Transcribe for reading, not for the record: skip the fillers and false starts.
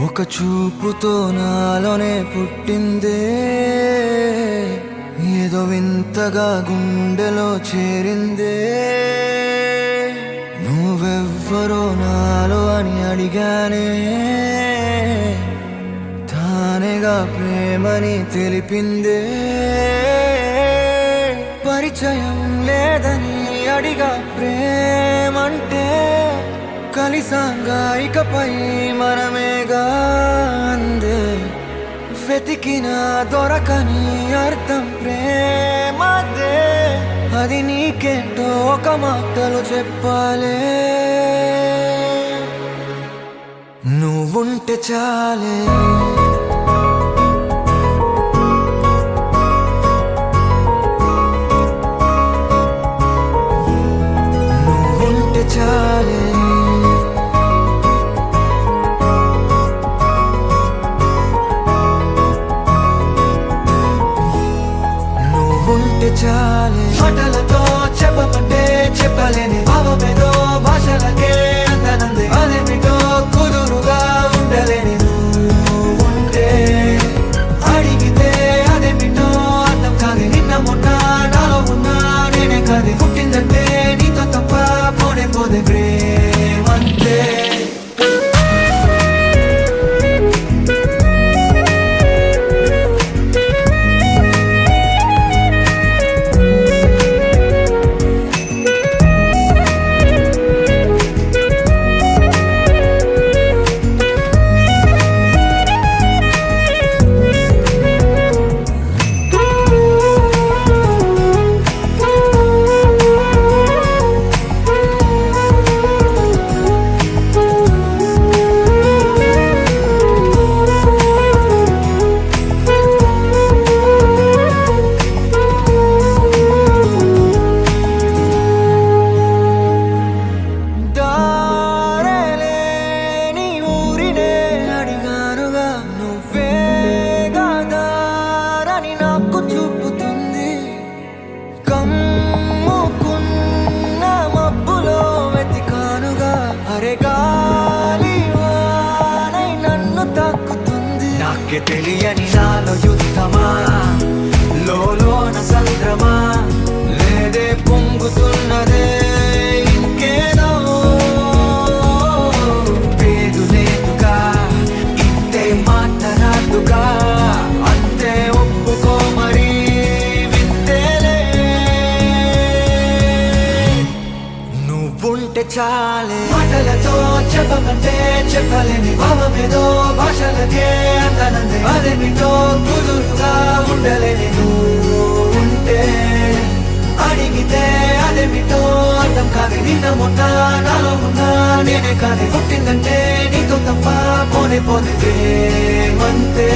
ఒక చూపుతో నాలోనే పుట్టిందే, ఏదో వింతగా గుండెలో చేరిందే. నువ్వెవ్వరో నాలో అని అడిగానే, తానేగా ప్రేమని తెలిపిందే. పరిచయం లేదని అడిగా ప్రేమంటే, కలిసాంగా ఇకపై మనమేగా అందే. వెతికిన దొరకని అర్థం ప్రేమదే, అది నీకేంటో ఒక మాటలో చెప్పాలే. నువ్వుంటే చాలే, నువ్వుంటే చాలే, నువ్వుంటే చాలే. మాటలతో చెప్పమంటే చెప్పలేని భావమేదో భాషలకే అందనందే. అదేమిటో కుదురుగా ఉండలేని నువ్వుంటే, అడిగితే అదేమిటో అర్థం కాదు. నిన్న మొన్న నాలో ఉన్నా నేనే కాదు. పుట్టిందంటే నీతో తప్ప పోనే పోదే ప్రేమంతే. నాకే తెలియని నాలో యుద్ధమా, లోన సంద్రమా, లేదే పొంగుతున్నదే ఇంకేదో. పేరు లేదుగా, ఇంతే మాట్లాడుగా, అంతే ఒప్పుకో మరి వింతేలే. నువ్వుంటే చాలే, మాటలతో చెప్పమంటే చెప్పలేని భావమేదో భాషలకే అందనందే. అదేమిటో కుదురుగా ఉండలేని నువ్వుంటే, అడిగితే అదేమిటో అర్థం కాదు. నిన్న మొన్న నాలో ఉన్నా నేనే కాదు. పుట్టిందంటే నీతో తప్ప పోనే పోతే ప్రేమంతే.